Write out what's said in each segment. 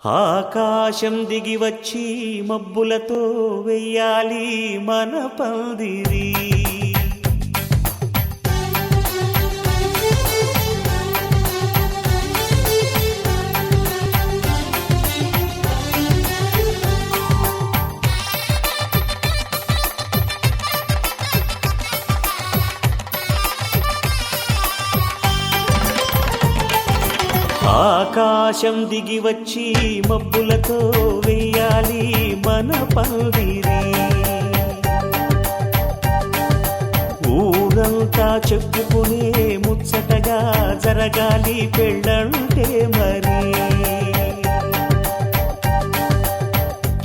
ఆకాశం దిగి వచ్చి మబ్బులతో వెయ్యాలి మన పందిరి. ఆకాశం దిగి వచ్చి మబ్బులతో వెయ్యాలి మన పందిరి. ఊరంతా చెప్పుకునే ముచ్చటగా జరగాలి పెళ్ళంటే మరి.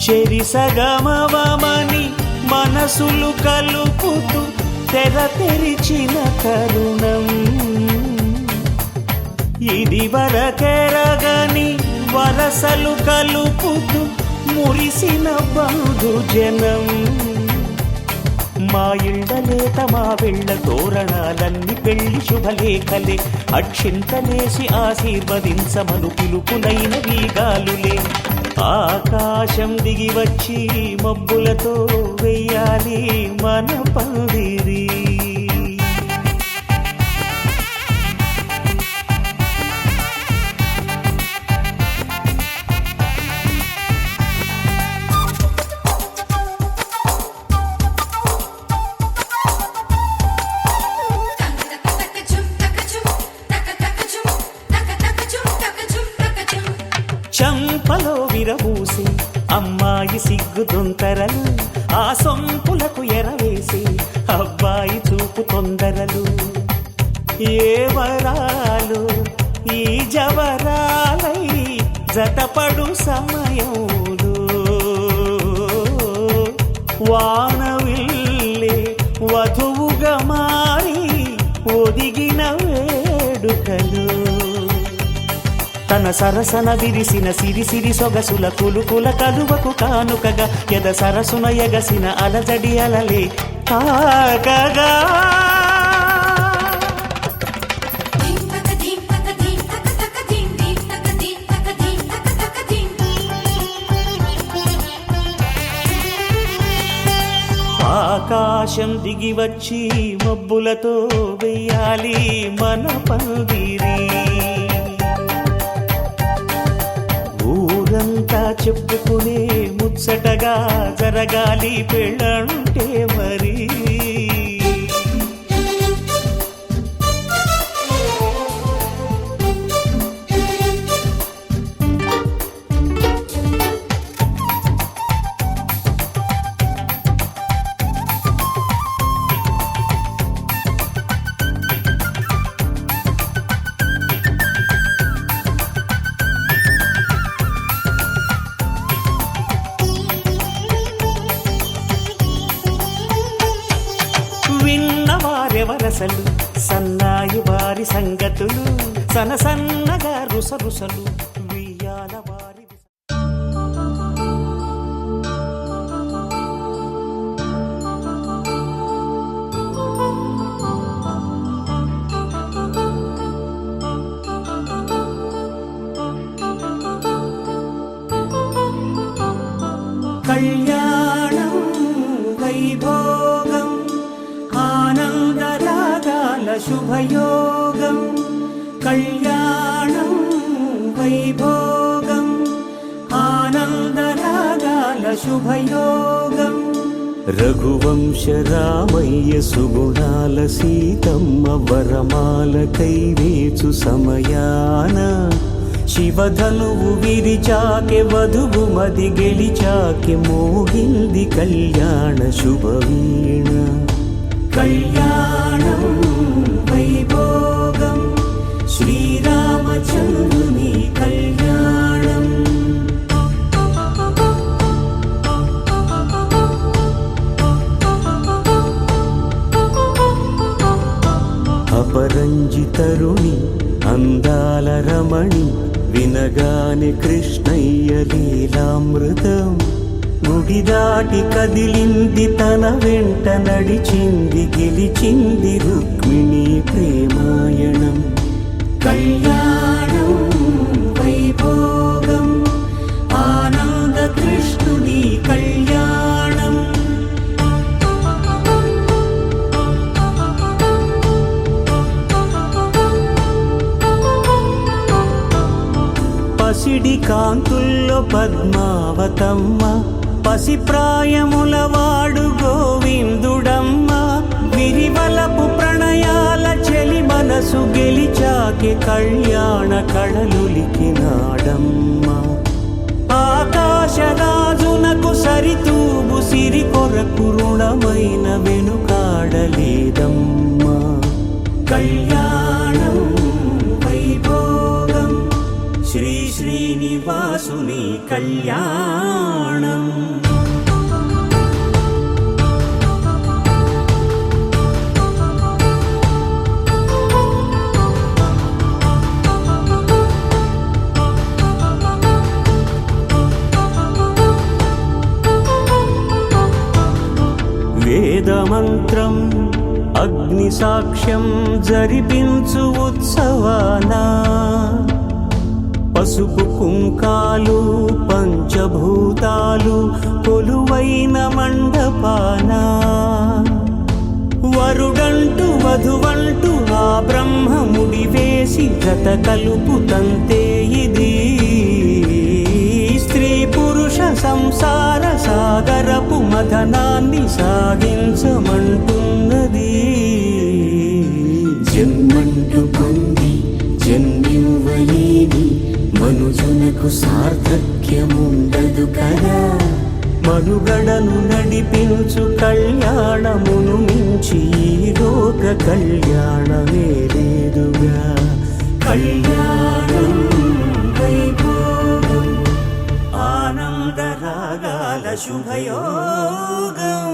చెరిసగమవమని మనసులు కలుపుతూ తెర తెరిచిన తరుణం ఇది వరకెరగని వరసలు కలుపుతూ మురిసిన బంధుజనం. మా ఇళ్ళలేత మా వెళ్ళ తోరణాలన్నీ పెళ్లి శుభలేఖలే. అక్షింతలేసి ఆశీర్వదించమను పిలుపునైన వీగాలులే. ఆకాశం దిగి వచ్చి మబ్బులతో వెయ్యాలి మన పందిరి. చంపలో విరబూసి అమ్మాయి సిగ్గు దొంతరలు, ఆ సొంపులకు ఎరవేసి అబ్బాయి చూపు తొందరలు. ఏ వరాలు ఈ జవరాలై జతపడు సమయంలో వానవిల్లే వధువుగా మారి ఒదిగిన వేడుకలు. తన సరసన విరిసిన సిరిసిరి సొగసుల కులుకుల కలువకు కానుకగా ఎద సరసున ఎగసిన అలజడి అలలే తాకగా. ఆకాశం దిగి వచ్చి మబ్బులతో వెయ్యాలి మన పందిరి. ఊరంతా చెప్పుకునే ముచ్చటగా జరగాలి పెళ్ళంటే మరి. విన్నవారెవరసలు సన్నాయి వారి సంగతులు, సన సన్నగా రుసరుసలు వియ్యాల వారి. కళ్యాణం వైభోగం ఆనందరాగాల శుభయోగం. కళ్యాణం వైభోగం ఆనందరాగాల శుభయోగం. రఘువంశ రామయ్య సుగుణాల సీతమ్మ వరమాల కైవేచు సమయాన శివధనువు విరిచాకె వధువు మది గెలిచాకె మోగింది కళ్యాణ శుభవీణ. కళ్యాణం వైభోగం శ్రీరామచంద్రుని కళ్యాణం. అపరంజి తరుణి అందాల రమణి వినగానే కృష్ణయ్య లీలామృతం. గుడి దాటి కదిలింది తన వెంట నడిచింది గెలిచింది రుక్మిణి ప్రేమాయణం. కళ్యాణం వైభోగం పసిడి కాంతుల్లో పద్మావతమ్మ, పసిప్రాయముల వాడు గోవిందుడమ్మ. విరివలపు ప్రణయాల చెలి మనసు గెలిచాకే కళ్యాణ కళలులికినాడమ్మ. ఆకాశరాజునకు సరితూబు సిరి కొరకు రుణమైన వెనుకాడలేదమ్మా. కళ్యాణం వైభోగం శ్రీ శ్రీనివాసుని కళ్యాణం. వేదమంత్రం అగ్ని సాక్ష్యం జరిపించు ఉత్సవాన, పసుపు కుంకాలు పంచభూతాలు కొలువైన మండపాన, వరుడంటూ వధువంటూ ఆ బ్రహ్మముడి వేసి జత కలుపు తంతే ఇది. స్త్రీ పురుష సంసార సాగరపు మథనాన్ని సాగించమంటున్నది. జన్మంటూ పొంది జన్మివ్వలేని మనుజునకు సార్థక్యముండదు కదా. మనుగడను నడిపించు కళ్యాణమును మించి ఈ లోక కళ్యాణమే లేదుగా. కళ్యాణం వైభోగం ఆనందరాగాల శుభయోగం.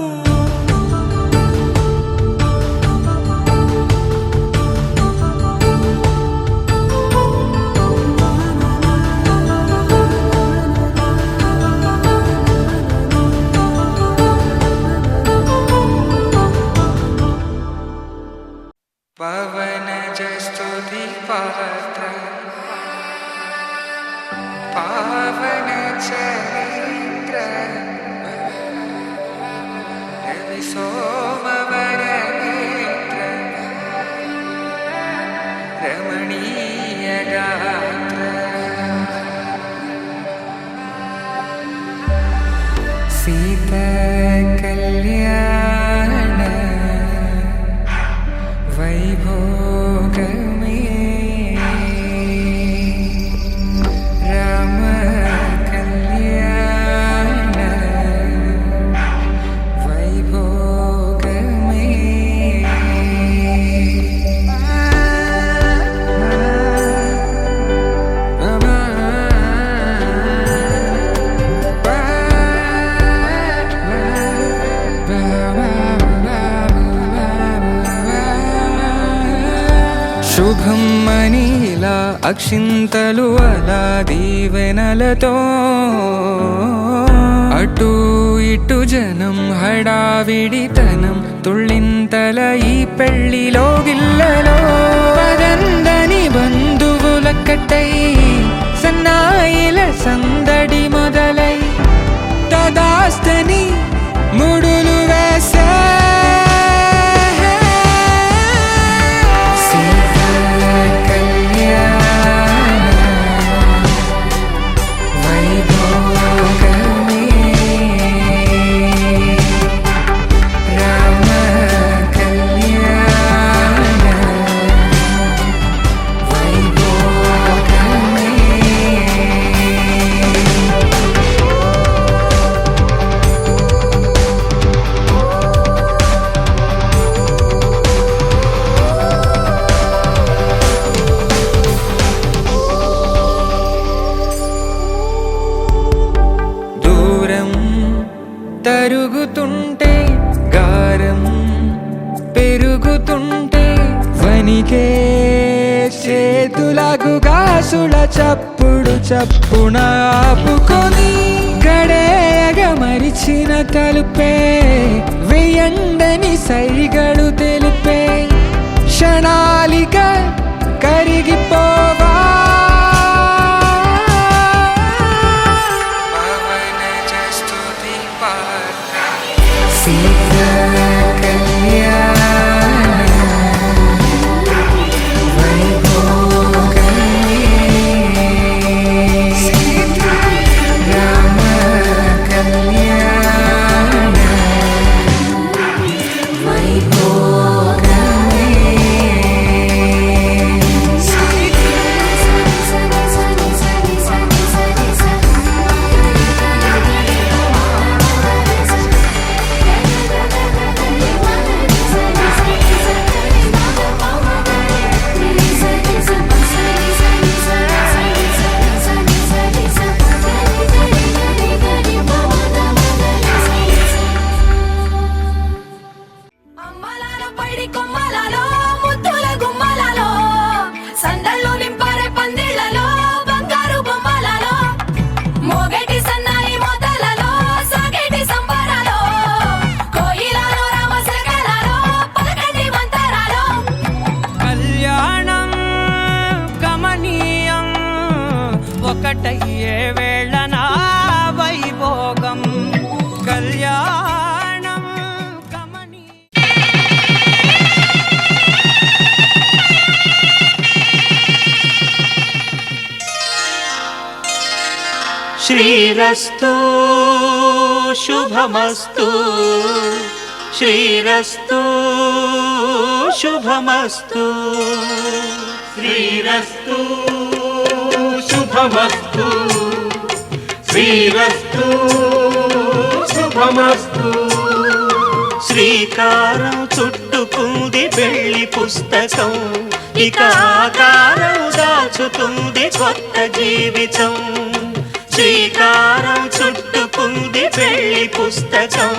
పవన జస్తుతి పాత్ర పావన చరిత్ర రవి సోమవర నేత్ర రమణీయ గాత్ర సీత కళ్యాణ వైభోగమే రామ కళ్యాణ వైభోగమే. శుభం మనీలా అక్షింతలు అలా దీవెనలతో అటు ఇటు జనం హడావిడితనం తుళ్ళింతల ఈ పెళ్లిలో గిల్లలో పదందని బంధువులక్కటై సన్నాయిల సందడి మొదలై తదాస్తని ముడులు వేసే తరుగుతుంటే గారం పెరుగుతుంటే వనికే చేతులకు గాసుల చప్పుడు చప్పున ఆపుకొని గడేయగ మరిచిన తలుపే వెయ్యండని సైగడు తెలిపే క్షణాలిక కరిగిపోవా. ఏ వేళనా వైభోగం కళ్యాణం కమని. శ్రీరస్తు శుభమస్తు శ్రీరస్తు శుభమస్తు శ్రీరస్తు శుభమస్తు శ్రీరస్తు శుభమస్తు. శ్రీకారం చుట్టుకుంది పెళ్లి పుస్తకం, ఇక ఆకారం దాచుతుంది కొత్త జీవితం. శ్రీకారం చుట్టుకుంది పెళ్లి పుస్తకం,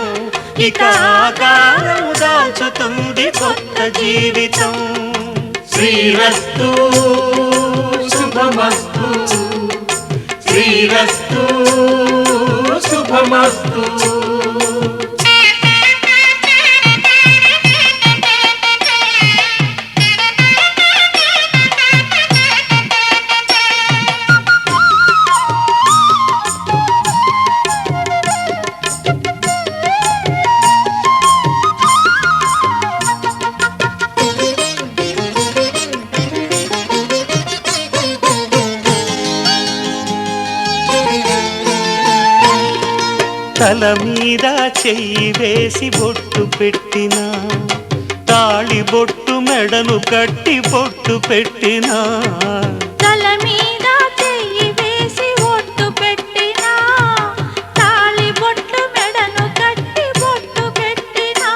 ఇక ఆకారం దాచుతుంది కొత్త జీవితం. శ్రీరస్తు శుభమస్తు శ్రీరస్తు శుభమస్తు. తల మీద చెయ్యి వేసి బొట్టు పెట్టినా, తాళి బొట్టు మెడను కట్టి బొట్టు పెట్టినా. తల మీద చెయ్యి వేసి బొట్టు పెట్టినా, తాళి బొట్టు మెడను కట్టి బొట్టు పెట్టినా.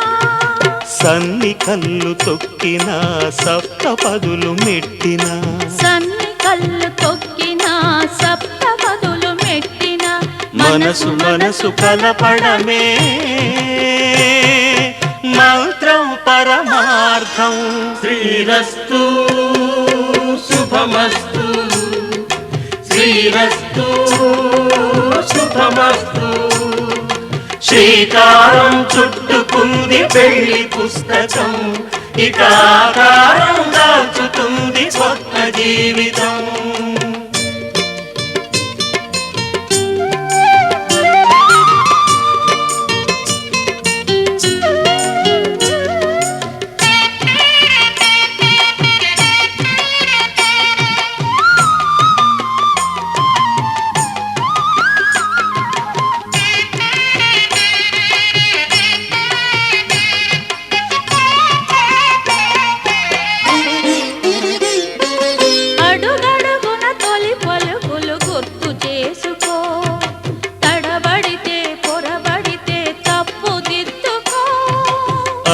సన్ని కళ్ళు తొక్కినా, సప్త పదులు మెట్టినా. సన్ని కళ్ళు తొక్కినా, సప్త పదులు మెట్టినా. మనసు మనసు కలపడమే మంత్రం పరమార్థం. శ్రీరస్తు శుభమస్తు శ్రీరస్తు శుభమస్తు. శ్రీకారం చుట్టుకుంది పెళ్లి పుస్తకం, ఇక ఆకారం దాచుతుంది కొత్త జీవితం.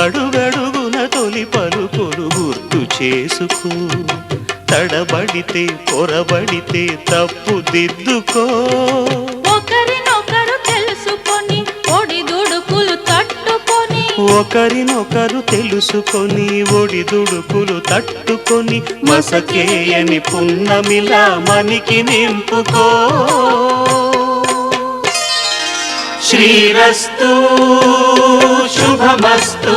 అడుగడుగున తొలి పలుకులు గుర్తు చేసుకో, తడబడితే పొరబడితే తప్పు దిద్దుకో. ఒకరినొకరు తెలుసుకొని ఒడిదుడుకులు తట్టుకొని, ఒకరినొకరు తెలుసుకొని ఒడిదుడుకులు తట్టుకొని, మసకేయని పున్నమిలా మనికి నింపుకో. శ్రీరస్తు శుభమస్తు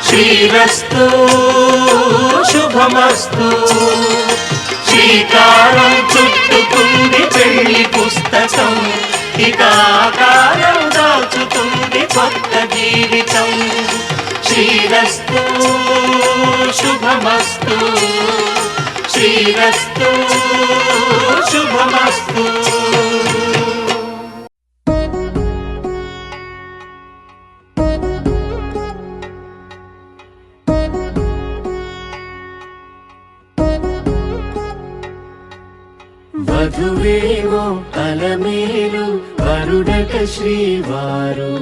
శ్రీరస్తు శుభమస్తు. శ్రీకారం చుట్టుకుంది పెళ్లి పుస్తకం, ఇక ఆకారం దాచుతుంది కొత్త జీవితం. శ్రీరస్తు శుభమస్తు శ్రీరస్తు శుభమస్తు. వధువేవో అలమేలు వరుడక శ్రీవారు,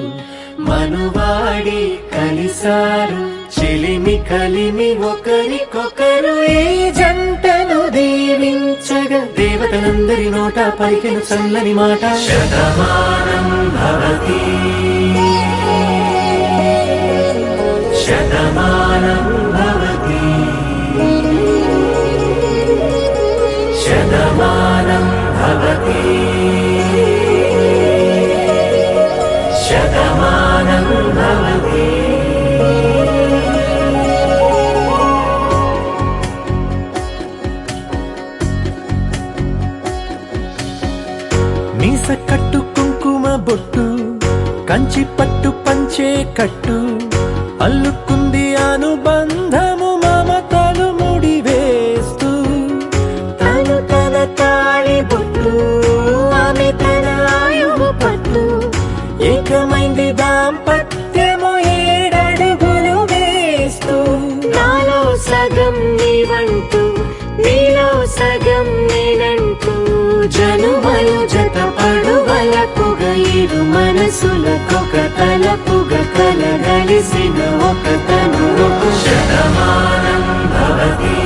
మనువాడి కలిసారు చెలిమి కలిమి ఒకరికొకరు. ఈ జంటను దీవించగా దేవతలందరి నోట పలికిన చల్లని మాట. శతమానం భవతి శతమానం భవతి శతమానం భవతి శతమానం భవతి. మీస కట్టు కుంకుమ బొట్టు కంచి పట్టు పంచే కట్టు అల్లుకుంది అనుబంధము మమతలు ముడి వేస్తూ తను తన తాళి బొట్టు ఆమె తన ఆయువు పట్టు ఏకమైంది దాంపత్యము 7 అడుగులు వేస్తూ నాలో సగం నీవంటూ నీలో సగం నేనంటూ జనుమలు జత పడువలపుగ ఇరు మనసులకొక తలపుగ కలగలిసిన ఒక తను శతమానం భవతి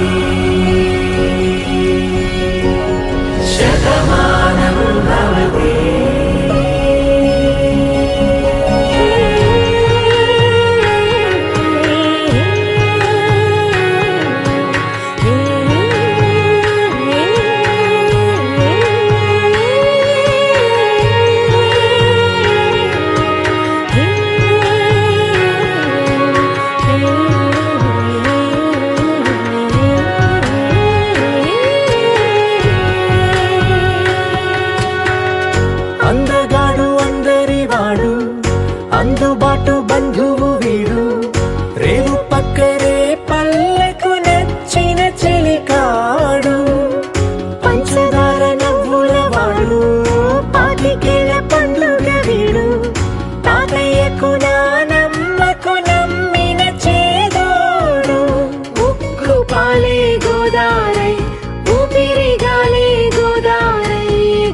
శతమానం భవతి అందగాడు అందరివాడు అందుబాటు బంధువు వీడు రేవు పక్కరే పల్లెకు నచ్చిన చెలికాడు పంచదార నవ్వుల వాడు పాతికేల పండుగ వీడు తాతయ్యకు నానమ్మకు నమ్మిన చేదోడు ఉక్కు పాలే గోదారై ఊపిరి గాలే గోదారై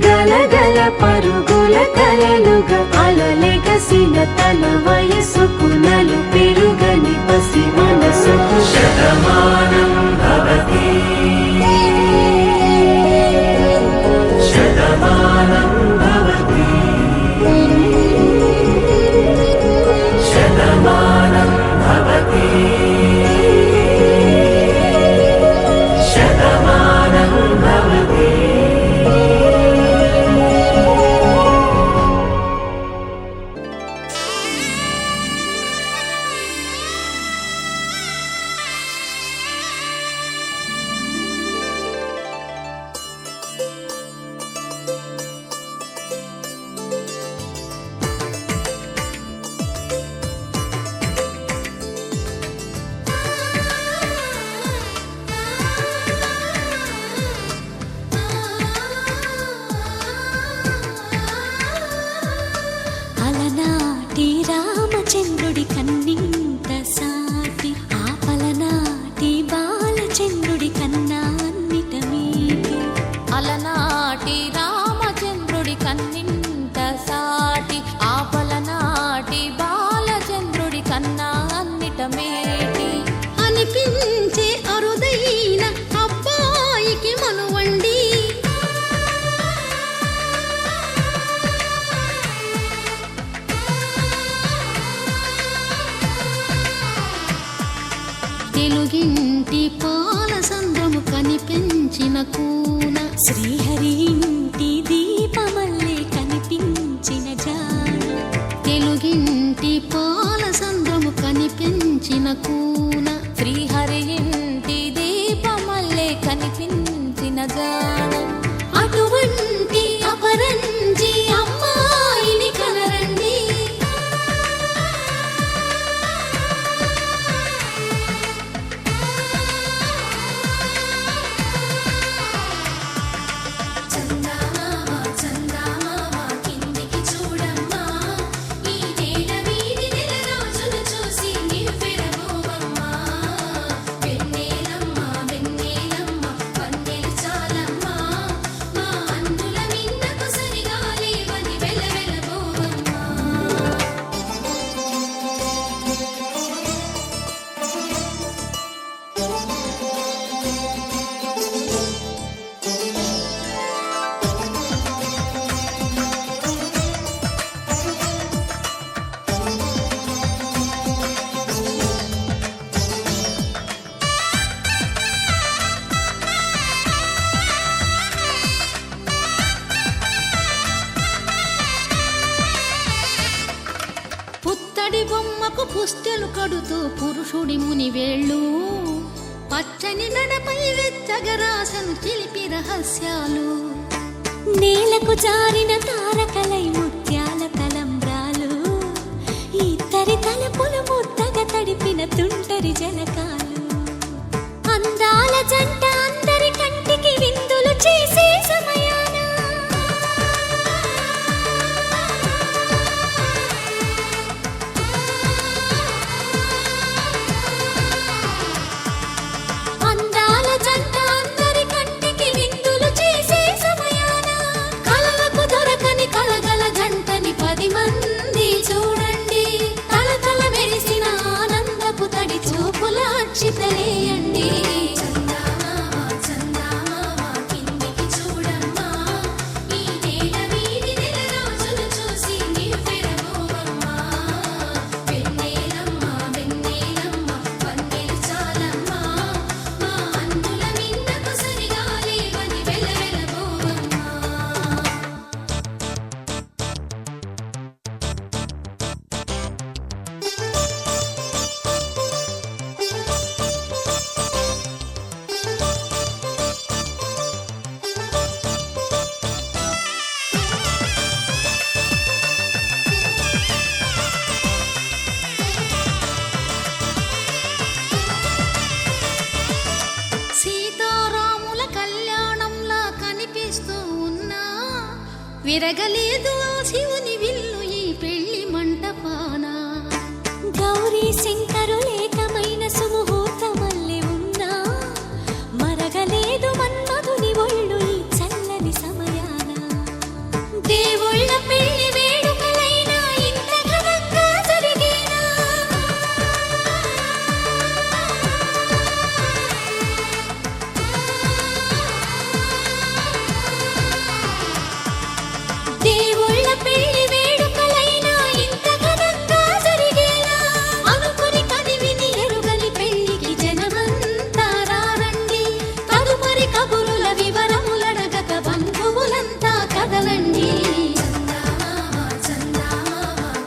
గలగల పరుగుల కలలుగా అలలెగసిన తన వయసుకు నలు పెరుగని పసి మనసుకు శతమానం భవతి శతమానం భవతి శతమానం భవతి శతమానం భవతి అలనాటి రామచంద్రుడి కన్నింత సాటి ఆపలనాటి బాలచంద్రుడి కన్నా అన్నిట మీటి అలనాటి రామచంద్రుడి కన్నింత సాటి ఆపలనాటి బాలచంద్రుడి కన్నా అన్నిట మేటి అనిపించే అరుదైన అబ్బాయికి మనువండి తెలుగింటి పాల సంద్రము కనిపించిన కూన శ్రీహరి ఇంటి దీపమల్లే కనిపించిన జాన తెలుగింటి పాల సంద్రము కనిపించిన కూన శ్రీహరి ఇంటి దీపమల్లే కనిపించిన జాన అటువంటి అపరంజి అమ్మాయిని కనరండి బొమ్మకు పుస్తెలు కడుతూ పురుషుడి ముని వేళ్ళు పచ్చని గడపై వెచ్చగరాసను చిలిపి రహస్యాలు నేలకు జారిన తారకలై ముత్యాల తలంబ్రాలు ఇద్దరి తలపులు ముద్దగా తడిపిన తుంటరి జలకాలు అందాల జంట అందరి కంటికి విందులు చేసే సమయాన అందాల జంట అందరి కంటికి విందులు చేసే సమయాన కలలకు దొరకని కలగల జంటని 10 మంది చూడండి తలతల మెరిసిన ఆనందపు తడి చూపుల అక్షితలేయండి సీతారాముల కళ్యాణంలా కనిపిస్తూ ఉన్నా విరగలేదు ఆ శివుని విల్లు ఈ పెళ్లి మంటపాన గౌరీ శంకరులేకమైన సుముహూర్తమల్లె ఉన్నా మరగలేదు మన్మధుని ఒళ్ళు ఈ చల్లని సమయాన దేవుళ్ళ పెళ్లి వేడుకలైనా ఇంత ఘనంగా జరిగేనా దేవుళ్ళ పెళ్లి వేడుకలైనా ఇంత ఘనంగా జరిగేలా అనుకుని కనివిని ఎరుగని పెళ్లికి జనమంతా రారండి తదుపరి కబురుల వివరములడగక బంధువులంతా కదలండి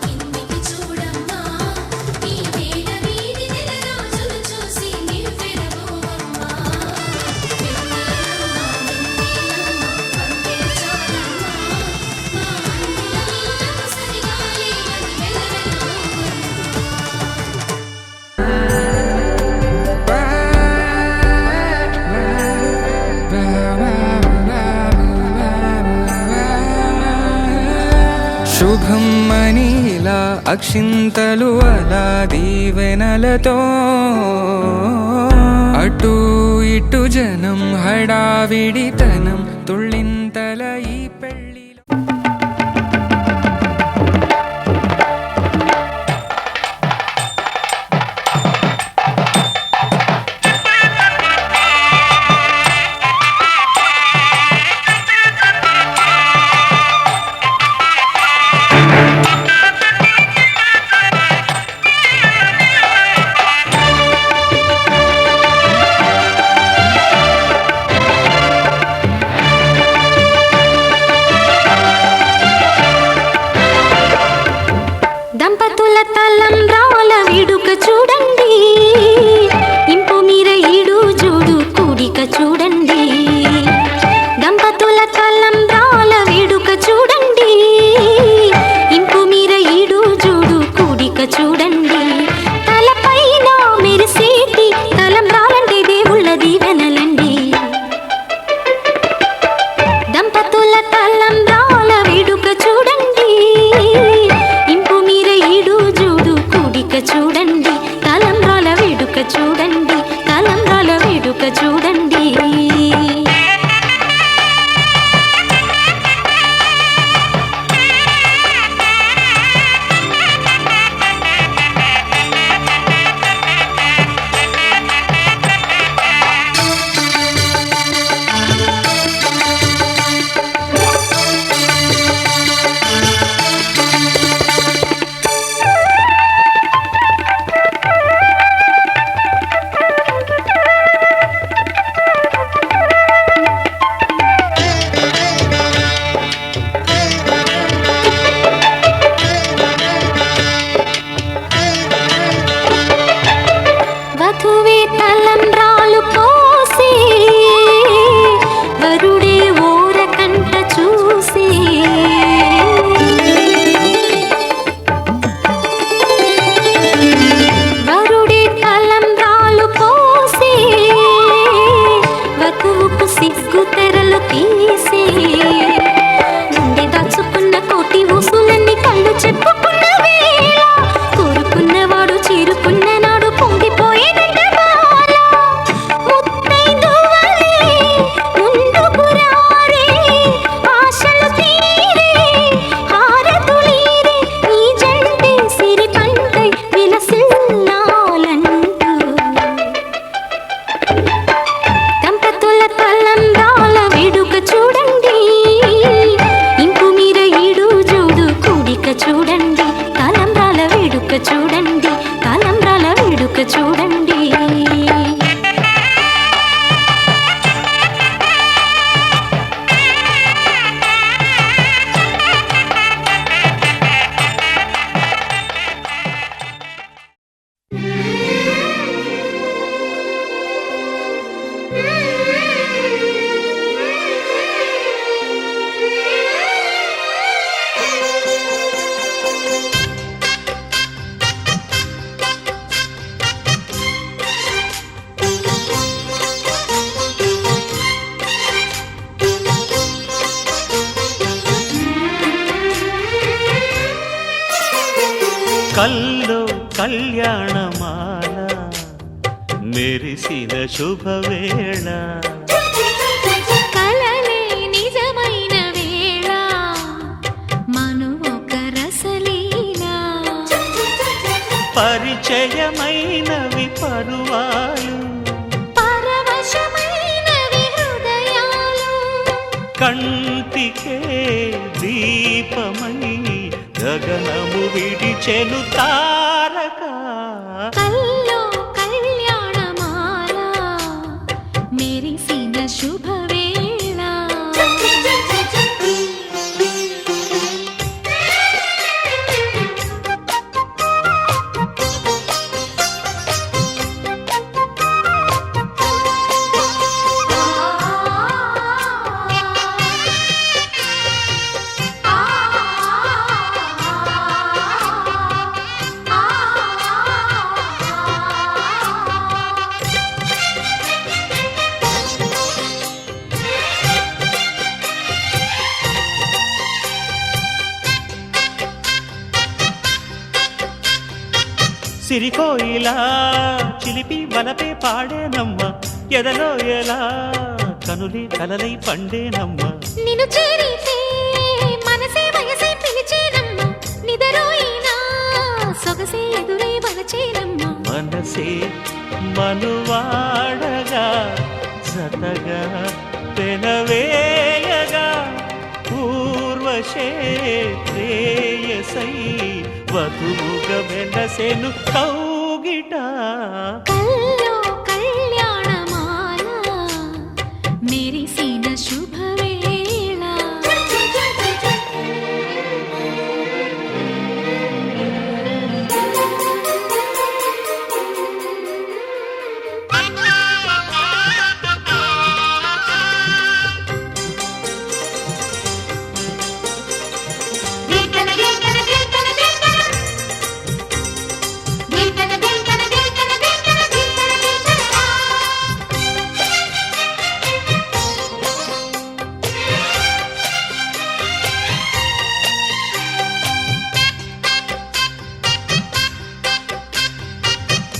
కిందికి చూడమ్మా ఈ వేళ వీడి నెల రోజులు చూసి నివ్వెరబోవమ్మా శుభం మనీలా అక్షింతలు అలా దీవెనలతో అటు ఇటు జనం హడావిడితనం తుళ్ళింతల ఈ పెళ్లిలో చూడండి, తలంబ్రాల వేడుక చూడండి, తలంబ్రాల వేడుక చూడండి. కల్లో కళ్యాణమాల మెరిసిన శుభవేళ కలలే నిజమైన వేళ మను ఒక రసలీలా పరిచయమైనవి పరువాలు పరవశమైనవి హృదయాలు కంటికే దీపమై గగనము విడిచెను తారక కల్లో కళ్యాణమాల మెరిసిన శుభవేళ. సిరికోయిలా చిలిపి వలపే పాడేనమ్మ ఎదలో ఎలా కనులి కలలై పండేనమ్మ నిన్ను చేరితే మనసే వయసే పిలిచేనమ్మ, నిదరోయినా సొగసే ఎదురై వలచేనమ్మ. మనసే మనువాడగా జతగా పెనవేయగా పూర్వశే ప్రేయసై వధువుగ వెనసెను కౌగిట కల్లో కళ్యాణమాల మెరిసిన శుభవేళ.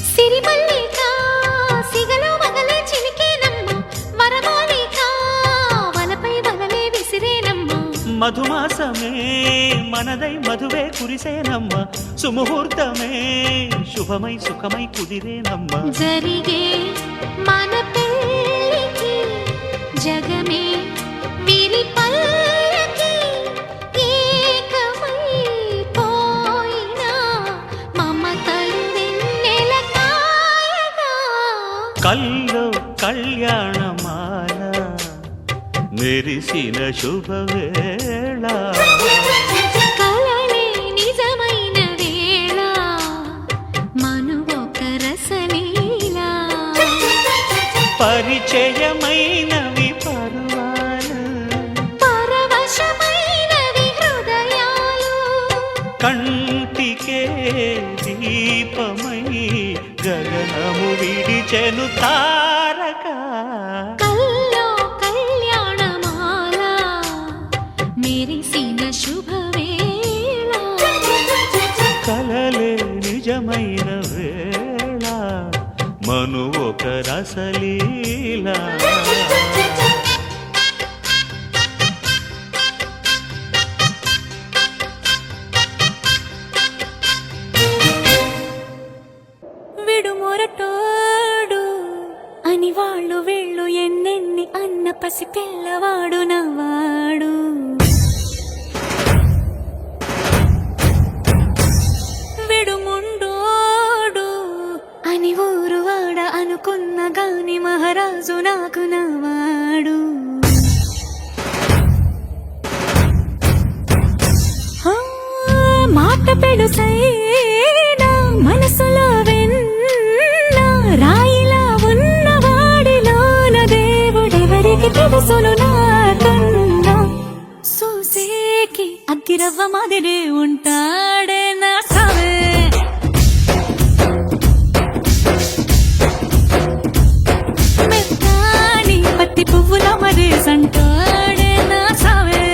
సిరిమల్లిక సిగలో మగలే చిలికేనమ్మ, వరమాలిక వలపై వలలే విసిరేనమ్మ. మధుమాసమే మనదై మధువే కురిసేనమ్మ సుముహూర్తమే శుభమై సుఖమై కుదిరేనమ్మ జరిగే మన పెళ్ళికి జగమే వీరి పల్లకి ఏకమై పోయినా మమతలు వెన్నెల కాయగా. కల్లో కళ్యాణమాల మెరిసిన శుభవేళ కలలే నిజమైన వేళ మను ఒక రసలీలా పరిచయమైనవి పరువాలు పరవశమైనవి హృదయాలు కంటికే దీపమై గగనము విడిచెను తారక కల్లో కళ్యాణమాల మెరిసిన శుభవేళ. కలలే నిజమైన వేళ మను ఒక రసలీలా విడుమొరటోడు అని వాళ్ళు వీళ్ళు ఎన్నెన్ని అన్న పసి పిల్లవాడు నవ్వాడు. పెడుసైనా మనసులో వెన్న రాయిలా ఉన్నవాడిలోన దేవుడెవరికి తెలుసును నాకన్నా సూసేకి అగ్గిరవ్వ మాదిరి ఉంటాడే నా సావే మెత్తాని పత్తి పువ్వుల మరి సంటాడే నా సావే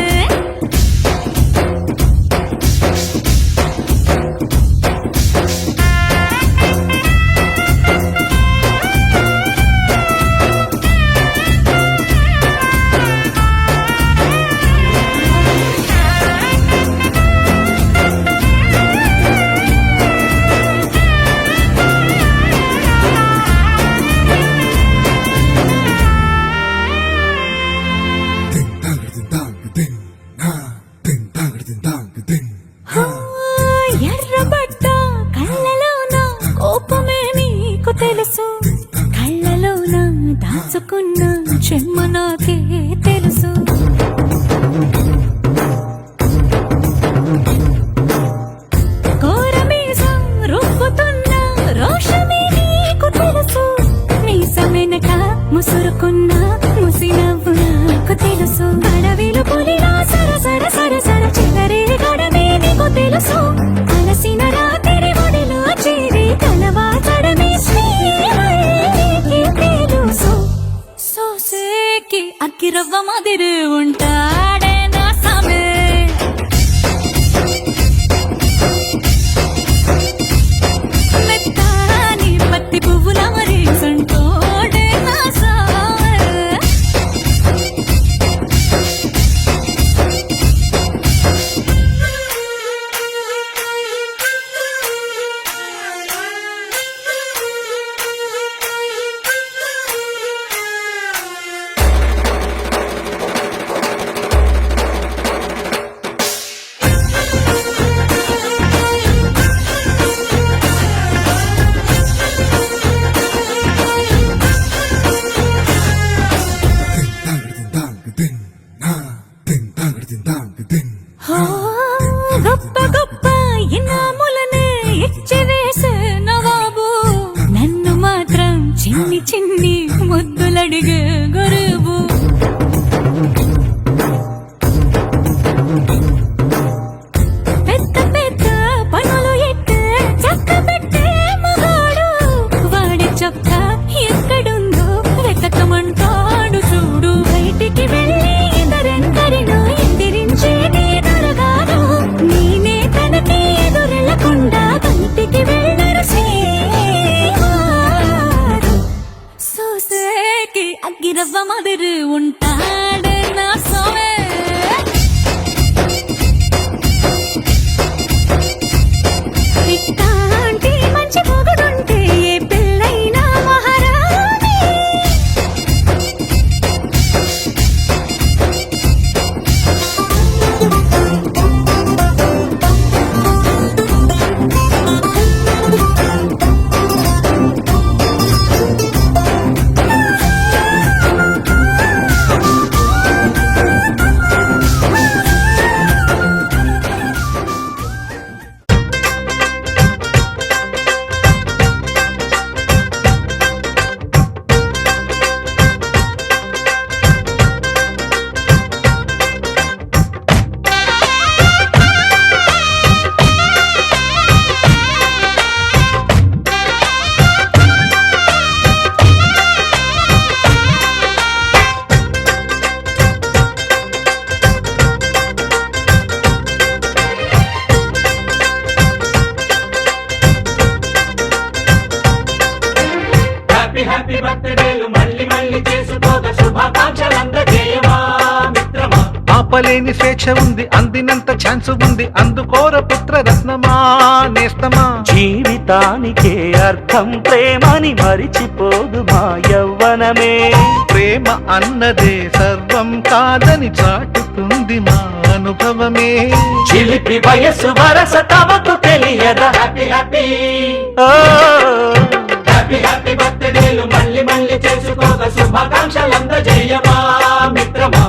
ఎర్రబడ్డ కళ్ళలోన కోపమే నీకు తెలుసు కళ్ళలోన దాచుకున్న చెమ్మ నాకే తెలుసు కోరమీసం రుబ్బుతున్న రోషమే నీకు తెలుసు మీసమెనక ముసురుకున్న ముసినవ్వు నాకు తెలుసు అడవిలు పులిలా సర సర సర సర చివరి గడమే నీకు తెలుసు అలసిన రాత్రి ఒడిలో చేరి కలవాచడమే శ్రీహరికి తెలుసు సోసేకి అగ్గిరవ్వ మాదిరి ఉంటాడే నా సామే మెత్తాని పత్తి పువ్వుల మరి సంటోడే నా సామే గొప్ప గొప్ప ఇనాములనే ఇచ్చి వేసే నవాబు నన్ను మాత్రం చిన్ని చిన్ని ముద్దులడిగే గురువు పెద్ద పెద్ద పనులు ఎట్టే చక్క పెట్టే మగాడు వాడి చొక్క ఎక్కడుందో వెతకమంటాడు చూడు బయటికి వెళ్ళి ఇద్దరెందరినో ఎదిరించేది దొరగాను నేనే తనకి ఎదురెళ్ళకుండా బయటికి వెళ్ళరు శ్రీవారు సోసేకి అగ్గిరవ్వ మాదిరి ఉంటాడే నా సోమే ఇట్టాంటి మంచి పొగడుంటే ఏ పిల్లైనా మహారాణి హ్యాపీ బర్త్డేలు మళ్ళీ మళ్ళీ చేసుకోగా శుభాకాంక్షలందజేయమా మిత్రమా ఆపలేని స్వేచ్ఛ ఉంది అందినంత ఛాన్స్ ఉంది అందుకోర పుత్ర రత్నమా నేస్తమా జీవితానికే అర్థం ప్రేమని మరిచిపోదు మా యవ్వనమే ప్రేమ అన్నదే సర్వం కాదని చాటుతుంది మా అనుభవమే చిలిపి వయస్సు వరస తమకు తెలియదా హ్యాపీ హ్యాపీ హ్యాపీ హ్యాపీ బర్త్డేలు మళ్ళీ మళ్ళీ చేసుకోగా శుభాకాంక్షలందజేయమా మిత్రమా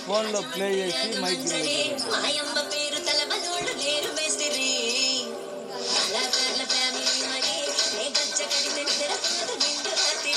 ఫోన్లో ప్లే చేసి మైక్ మాయమ్మ పేరు తలవనోళ్ళు లేరు మేస్తిరి కళాకారుల ఫ్యామిలీ మరి నే గజ్జ కడితే నిద్రపోదు నిండు రాత్రి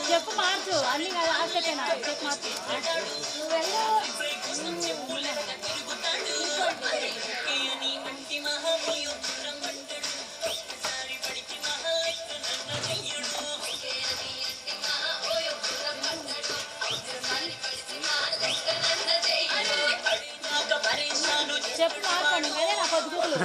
చెప్పు మార్చు అన్ని ఆశకేనా చెప్పు మార్చు చెప్పు మార్చండి కదే నా పొద్దుగులు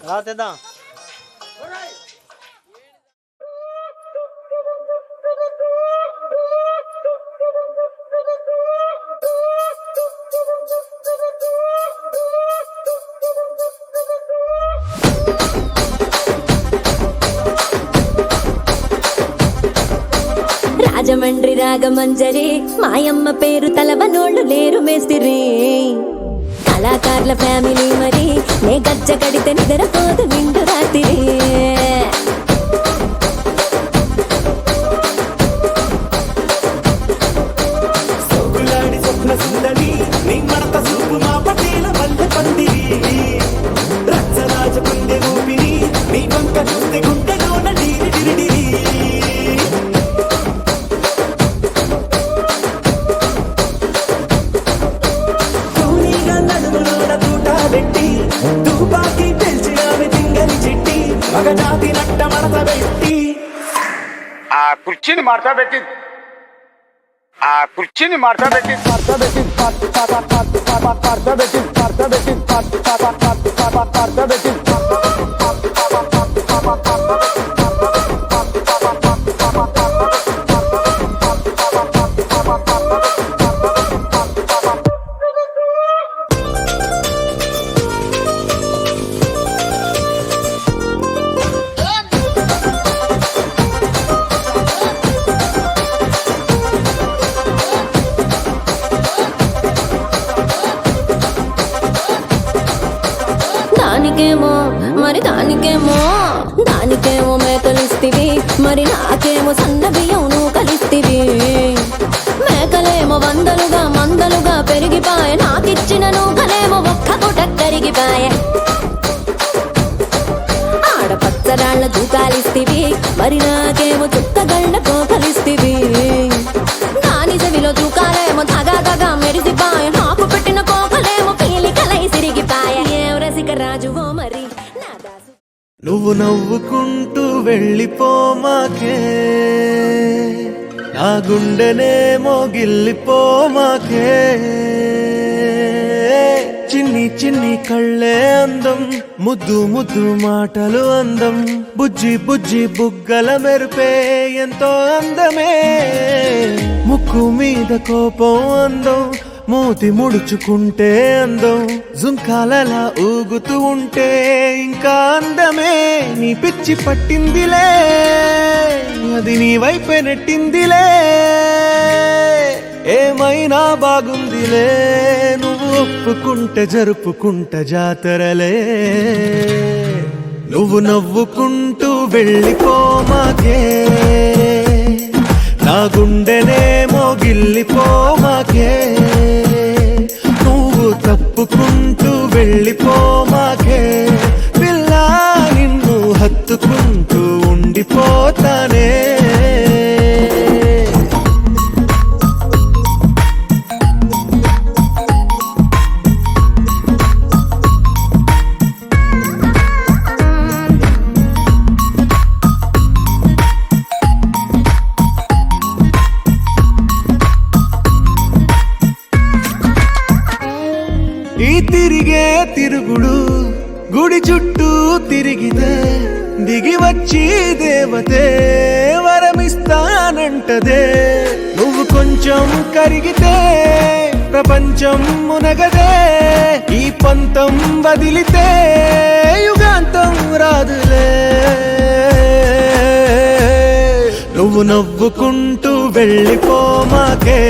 రాతేద్దాం. రాజమండ్రి రాగమంజరి మాయమ్మ పేరు తలవనోళ్ళు లేరు మేస్తిరి కళాకారుల ఫ్యామిలీ మరి నే గజ్జ కడితే నిద్రపోదు నిండు రాత్రి సోకులాడి స్వప్న సుందరి నీ మడత సూపు మా పటేల మల్లె పందిరి రచ్చరాజ పుండె ఊపిరి నీ వంక చూస్తే గుండెలోన డీరి డిరిడిరి తుపాకి పెంచి ఆమె తింగని చిట్టి మగ జాతి నట్ట మడత పెట్టి ఆ కుర్చీని మడత పెట్టి ఆ కుర్చీని మార్చబెట్టి దానికేమో దానికేమో మేకలిస్తివి, మరి నాకేమో సన్న బియ్యం నువ్వు కలిస్తివి. మేకలేమో మందలుగా పెరిగిపాయే, నాకిచ్చిన నూకలేమో ఒక్క పూట కరిగిపాయే. ఆడపచ్చరాళ్ళ తూకాలిస్తివి, మరి నాకేమో చుక్కగళ్ళ కోకలిస్తివి. దాని చెవిలో తూకాలేమో తగా మెరిసిపాయే, నాకు పెట్టిన కోకలేమో పీలికలై సిరిగిపాయే. ఏం రసిక రాజువో మరి నా దాసు. నువ్వు నవ్వుకుంటూ వెళ్ళిపోమాకే, నా గుండెనేమో గిల్లిపోమాకే. చిన్ని చిన్ని కళ్ళే అందం, ముద్దు ముద్దు మాటలు అందం, బుజ్జి బుజ్జి బుగ్గల మెరుపే ఎంతో అందమే. ముక్కు మీద కోపం అందం, మూతి ముడుచుకుంటే అందం, జుంకాలలా ఊగుతూ ఉంటే ఇంకా అందమే. నీ పిచ్చి పట్టిందిలే, అది నీ వైపే నెట్టిందిలే. ఏమైనా బాగుందిలే, నువ్వు ఒప్పుకుంటే జరుపుకుంట జాతరలే. నువ్వు నవ్వుకుంటూ వెళ్ళిపోమాకే, నా గుండెనేమో గిల్లిపోమాకే. నువ్వు తప్పుకుంటూ వెళ్ళిపోమాకే, పిల్ల నిన్ను హత్తుకుంటూ ఉండిపోతానే. ఈ తిరిగే తిరుగుడు గుడి చుట్టూ తిరిగితే, దిగి వచ్చి దేవతే వరమిస్తానంటదే. నువ్వు కొంచెం కరిగితే ప్రపంచం మునగదే. ఈ పంతం వదిలితే యుగాంతం రాదులే. నువ్వు నవ్వుకుంటూ వెళ్ళిపోమాకే,